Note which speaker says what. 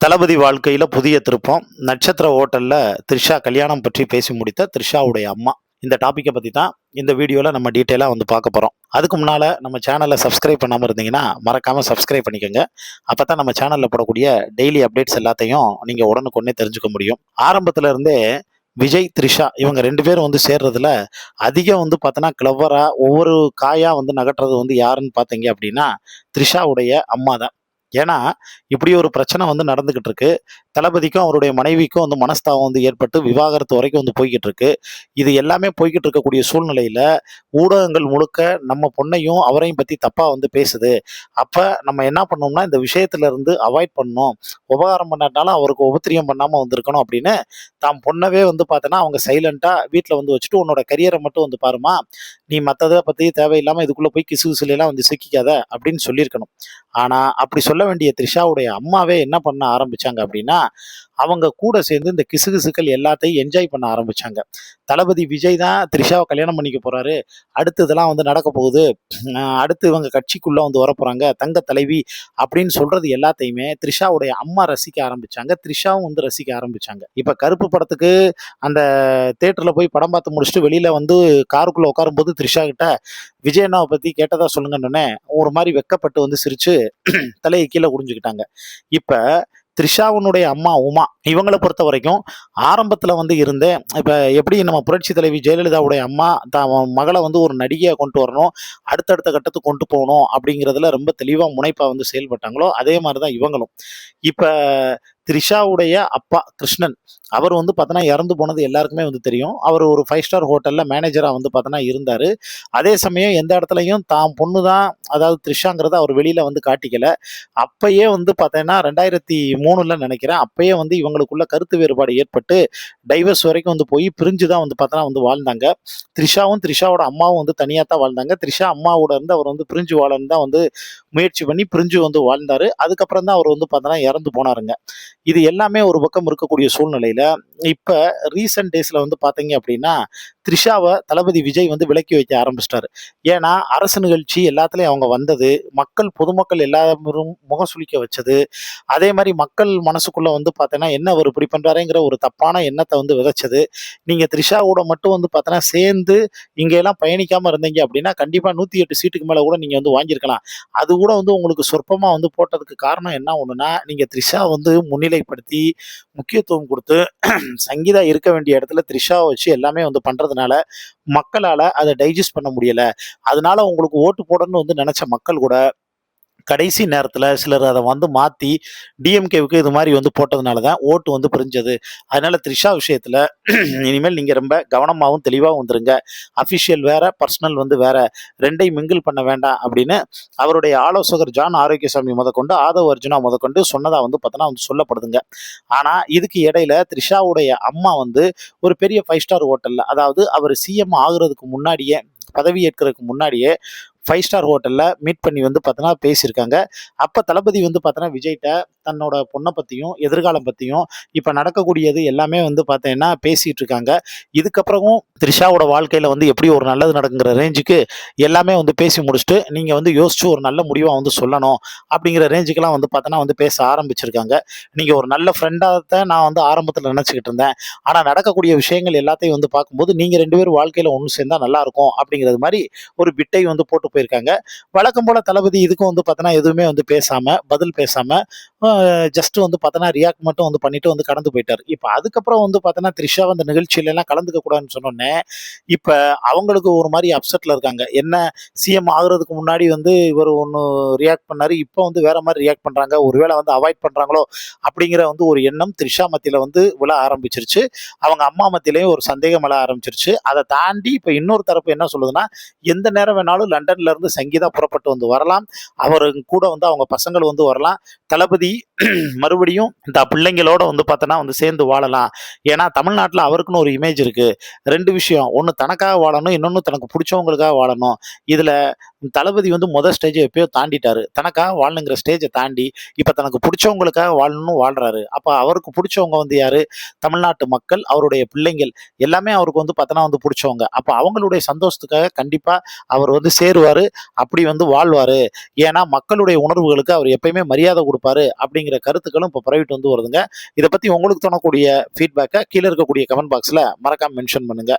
Speaker 1: தளபதி வாழ்க்கையில புதிய திருப்பம். நட்சத்திர ஹோட்டல்ல த்ரிஷா கல்யாணம் பற்றி பேசி முடித்த த்ரிஷாவுடைய அம்மா. இந்த டாபிக்க பத்தி தான் இந்த வீடியோல நம்ம டீட்டெயிலா வந்து பார்க்க போறோம். அதுக்கு முன்னால நம்ம சேனல சப்ஸ்கிரைப் பண்ணாம இருந்தீங்கன்னா, மறக்காம சப்ஸ்கிரைப் பண்ணிக்கங்க. அப்பதான் நம்ம சேனல்ல போடக்கூடிய டெய்லி அப்டேட்ஸ் எல்லாத்தையும் நீங்க உடனுக்குடனே தெரிஞ்சுக்க முடியும். ஆரம்பத்துல இருந்தே விஜய், த்ரிஷா இவங்க 2 பேரும் வந்து சேர்றதுல அதிகம் வந்து பார்த்தோன்னா, கிளவரா ஒவ்வொரு காயா வந்து நகர்த்துறது வந்து யாருன்னு பார்த்தீங்க அப்படின்னா, த்ரிஷாவுடைய அம்மா தான். ஏன்னா, இப்படி ஒரு பிரச்சனை வந்து நடந்துகிட்டு இருக்கு. தளபதிக்கும் அவருடைய மனைவிக்கும் வந்து மனஸ்தாபம் வந்து ஏற்பட்டு விவாகரத்து வரைக்கும் வந்து போய்க்கிட்டு இருக்கு. இது எல்லாமே போய்க்கிட்டு இருக்கக்கூடிய சூழ்நிலையில, ஊடகங்கள் முழுக்க நம்ம பொண்ணையும், அவரையும் பத்தி தப்பா வந்து பேசுது. அப்ப நம்ம என்ன பண்ணோம்னா, இந்த விஷயத்துல இருந்து அவாய்ட் பண்ணணும். உபகாரம் பண்ணாட்டாலும் அவருக்கு உபத்திரியம் பண்ணாம வந்திருக்கணும் அப்படின்னு, தான் பொண்ணவே வந்து பார்த்தோன்னா, அவங்க சைலன்ட்டா வீட்ல வந்து வச்சுட்டு, "உன்னோட கரியர மட்டும் வந்து பாரும்மா. நீ மத்தத பத்தி தேவையில்லாம இதுக்குள்ள போய் கிசு கிசுலலாம் வந்து சிக்கிக்காத" அப்படின்னு சொல்லியிருக்கணும். ஆனா, அப்படி சொல்ல வேண்டிய த்ரிஷாவுடைய அம்மாவே என்ன பண்ண ஆரம்பிச்சாங்க அப்படின்னா, அவங்க கூட சேர்ந்து இந்த கிசுகிசுக்கள் எல்லாத்தையும் என்ஜாய் பண்ண ஆரம்பிச்சாங்க. தளபதி விஜய் தான் த்ரிஷாவ கல்யாணம் பண்ணிக்க போறாரு. அடுத்து இதெல்லாம் வந்து நடக்க போகுது. அடுத்து இவங்க கட்சிக்குள்ள வந்து வரப்போறாங்க. தங்க தலைவி அப்படின்னு சொல்றது எல்லாத்தையுமே த்ரிஷாவுடைய அம்மா ரசிக்க ஆரம்பிச்சாங்க. த்ரிஷாவும் வந்து ரசிக்க ஆரம்பிச்சாங்க. இப்ப கருப்பு படத்துக்கு அந்த தியேட்டர்ல போய் படம் பார்த்து முடிச்சுட்டு வெளியில வந்து காருக்குள்ள உட்காரும்போது த்ரிஷா கிட்ட விஜய் அண்ணாவ பத்தி கேட்டதா சொல்லுங்கன்னோனே, ஒரு மாரி வெட்கப்பட்டு வந்து சிரிச்சு தலைய கீழ குனிஞ்சுக்கிட்டாங்க. இப்ப த்ரிஷாவினுடைய அம்மா உமா, இவங்கள பொறுத்தவரைக்கும் ஆரம்பத்துல வந்து இருந்தே இப்ப எப்படி நம்ம புரட்சி தலைவி ஜெயலலிதாவுடைய அம்மா மகள வந்து ஒரு நடிகையா கொண்டு வரணும், அடுத்தடுத்த கட்டத்துக்கு கொண்டு போகணும் அப்படிங்கிறதுல ரொம்ப தெளிவா முனைப்பா வந்து செயல்பட்டாங்களோ, அதே மாரி தான் இவங்களும். இப்ப த்ரிஷாவுடைய அப்பா கிருஷ்ணன், அவர் வந்து பார்த்தோன்னா இறந்து போனது எல்லாருக்குமே வந்து தெரியும். அவர் ஒரு 5 ஸ்டார் ஹோட்டல்ல மேனேஜரா வந்து பார்த்தோன்னா இருந்தாரு. அதே சமயம் எந்த இடத்துலயும் தான் பொண்ணு தான், அதாவது த்ரிஷாங்கிறத அவர் வெளியில வந்து காட்டிக்கல. அப்பயே வந்து பார்த்தீங்கன்னா 2003ல நினைக்கிறேன். அப்பயே வந்து இவங்களுக்குள்ள கருத்து வேறுபாடு ஏற்பட்டு, டைவர்ஸ் வரைக்கும் வந்து போய் பிரிஞ்சு தான் வந்து பார்த்தோன்னா வந்து வாழ்ந்தாங்க. த்ரிஷாவும், த்ரிஷாவோட அம்மாவும் வந்து தனியா தான் வாழ்ந்தாங்க. த்ரிஷா அம்மாவோட இருந்து அவர் வந்து பிரிஞ்சு வாழன்னு தான் வந்து முயற்சி பண்ணி பிரிஞ்சு வந்து வாழ்ந்தாரு. அதுக்கப்புறம் தான் அவர் வந்து பார்த்தோன்னா இறந்து போனாருங்க. இது எல்லாமே ஒரு பக்கம் இருக்கக்கூடிய சூழ்நிலையில, இப்ப ரீசென்ட் டேஸ்ல வந்து பார்த்தீங்க அப்படின்னா, த்ரிஷாவ தளபதி விஜய் வந்து விலக்கி வைக்க ஆரம்பிச்சுட்டாரு. ஏன்னா, அரசு நிகழ்ச்சி எல்லாத்துலயும் அவங்க வந்தது, பொதுமக்கள் எல்லாரும் முகம் சுளிக்க வச்சது, அதே மாரி மக்கள் மனசுக்குள்ள வந்து பார்த்தீங்கன்னா, என்ன அவரு இப்படி பண்றாரேங்கிற ஒரு தப்பான எண்ணத்த வந்து விதைச்சது. நீங்க த்ரிஷா கூட மட்டும் வந்து பார்த்தீங்கன்னா, சேர்ந்து இங்க எல்லாம் பயணிக்காம இருந்தீங்க அப்படின்னா, கண்டிப்பா 108 சீட்டுக்கு மேல கூட நீங்க வந்து வாங்கியிருக்கலாம். அது கூட வந்து உங்களுக்கு சொற்பமா வந்து போட்டதுக்கு காரணம் என்ன ஒண்ணுன்னா, நீங்க த்ரிஷா வந்து முன்னிலைப்படுத்தி, முக்கியத்துவம் குடுத்து, சங்கீதா இருக்க வேண்டிய இடத்துல த்ரிஷாவ வச்சு எல்லாமே வந்து பண்றதுனால, மக்களால அத டைஜஸ்ட் பண்ண முடியல. அதனால உங்களுக்கு ஓட்டு போடணும்னு வந்து நெனச்ச மக்கள் கூட கடைசி நேரத்துல சிலர் அத வந்து மாத்தி டிஎம்கேவுக்கு இது மாரி வந்து போட்டதுனால தான் ஓட்டு வந்து பிரிஞ்சது. அதனால த்ரிஷா விஷயத்துல இனிமேல் நீங்க ரொம்ப கவனமாவும், தெளிவாவும் இருந்துருங்க. அஃபிஷியல் வேற, பர்சனல் வந்து வேற. 2யும் மிங்கிள் பண்ண வேண்டாம் அப்படின்னு அவருடைய ஆலோசகர் ஜான் ஆரோக்கியசாமி முதற்கொண்டு, ஆதவ் அர்ஜுனா முதற்கொண்டு சொன்னதா வந்து பார்த்தோன்னா வந்து சொல்லப்படுதுங்க. ஆனா, இதுக்கு இடையில த்ரிஷாவுடைய அம்மா வந்து ஒரு பெரிய 5 ஸ்டார் ஹோட்டல்ல, அதாவது அவர் சிஎம் ஆகுறதுக்கு முன்னாடியே, பதவி ஏற்கிறதுக்கு முன்னாடியே 5 ஸ்டார் ஹோட்டல்ல மீட் பண்ணி வந்து பார்த்தோன்னா பேசியிருக்காங்க. அப்ப தளபதி வந்து பார்த்தோன்னா விஜய்ட்ட தன்னோட பொண்ண பத்தியும், எதிர்காலம் பத்தியும், இப்ப நடக்கக்கூடியது எல்லாமே வந்து பார்த்தீங்கன்னா பேசிட்டு இருக்காங்க. இதுக்கப்புறமும் த்ரிஷாவோட வாழ்க்கையில வந்து எப்படி ஒரு நல்லது நடக்குங்கிற ரேஞ்சுக்கு எல்லாமே வந்து பேசி முடிச்சுட்டு, நீங்க வந்து யோசிச்சு ஒரு நல்ல முடிவா வந்து சொல்லணும். அப்படிங்கிற ரேஞ்சுக்கெல்லாம் வந்து பார்த்தோன்னா வந்து பேச ஆரம்பிச்சிருக்காங்க. நீங்க ஒரு நல்ல ஃப்ரெண்டா தான் நான் வந்து ஆரம்பத்துல நினைச்சுக்கிட்டு இருந்தேன். ஆனா நடக்கக்கூடிய விஷயங்கள் எல்லாத்தையும் வந்து பார்க்கும்போது, நீங்க 2 பேரும் வாழ்க்கையில ஒண்ணு சேர்ந்தா நல்லாருக்கும் அப்படிங்கிறது மாரி ஒரு பிட்டை வந்து போட்டு போயிருக்காங்க. வழக்கம் போல தளபதி இதுக்கும் வந்து பார்த்தோன்னா எதுவுமே வந்து பேசாம, பதில் பேசாம, ஜஸ்ட் வந்து பார்த்தோன்னா ரியாக்ட் மட்டும் வந்து பண்ணிட்டு வந்து கடந்து போயிட்டாரு. இப்ப அதுக்கப்புறம் வந்து பார்த்தோன்னா த்ரிஷா அந்த நிகழ்ச்சியிலலாம் கலந்துக்க கூடாதுன்னு சொன்னோனே, இப்ப அவங்களுக்கு ஒரு மாரி அப்செட்ல இருக்காங்க. என்ன சிஎம் ஆகுறதுக்கு முன்னாடி வந்து இவரு ஒண்ணு ரியாக்ட் பண்ணாரு. இப்ப வந்து வேற மாரி ரியாக்ட் பண்றாங்க. ஒருவேள வந்து அவாய்ட் பண்றாங்களோ அப்படிங்கிற வந்து ஒரு எண்ணம் த்ரிஷா மத்தியில வந்து விழ ஆரம்பிச்சிருச்சு. அவங்க அம்மா மத்தியிலயும் ஒரு சந்தேகம் எழ ஆரம்பிச்சிருச்சு. அத தாண்டி இப்ப இன்னொரு தரப்பு என்ன சொல்லுதுன்னா, எந்த நேரம் வேணாலும் லண்டன்ல இருந்து சங்கீதா புறப்பட்டு வந்து வரலாம். அவரு கூட வந்து அவங்க பசங்கள் வந்து வரலாம். தளபதி மறுபடியும் இந்த பிள்ளைங்களோட வந்து பார்த்தோன்னா வந்து சேர்ந்து வாழலாம். ஏன்னா தமிழ்நாட்டுல அவருக்குன்னு ஒரு இமேஜ் இருக்கு. 2 விஷயம். ஒண்ணு தனக்காக வாழணும். இன்னொன்னு தனக்கு புடிச்சவங்களுக்காக வாழணும். இதுல தளபதி வந்து ஸ்டேஜை எப்பயோ தாண்டிட்டாரு. தனக்காக வாழணுங்கிற ஸ்டேஜை தாண்டி இப்ப தனக்கு பிடிச்சவங்களுக்காக வாழணும்னு வாழ்றாரு. அப்ப அவருக்கு பிடிச்சவங்க வந்து யாரு? தமிழ்நாட்டு மக்கள், அவருடைய பிள்ளைங்கள் எல்லாமே அவருக்கு வந்து பார்த்தோன்னா வந்து பிடிச்சவங்க. அப்ப அவங்களுடைய சந்தோஷத்துக்காக கண்டிப்பா அவர் வந்து சேருவாரு. அப்படி வந்து வாழ்வாரு. ஏன்னா மக்களுடைய உணர்வுகளுக்கு அவர் எப்பயுமே மரியாதை குடுப்பாரு அப்படிங்கிற கருத்துக்களும் இப்ப பரவிட்டு வந்து வருதுங்க. இத பத்தி உங்களுக்கு தோணக்கூடிய ஃபீட்பேக்க கீழ இருக்கக்கூடிய கமெண்ட் பாக்ஸ்ல மறக்காம மென்ஷன் பண்ணுங்க.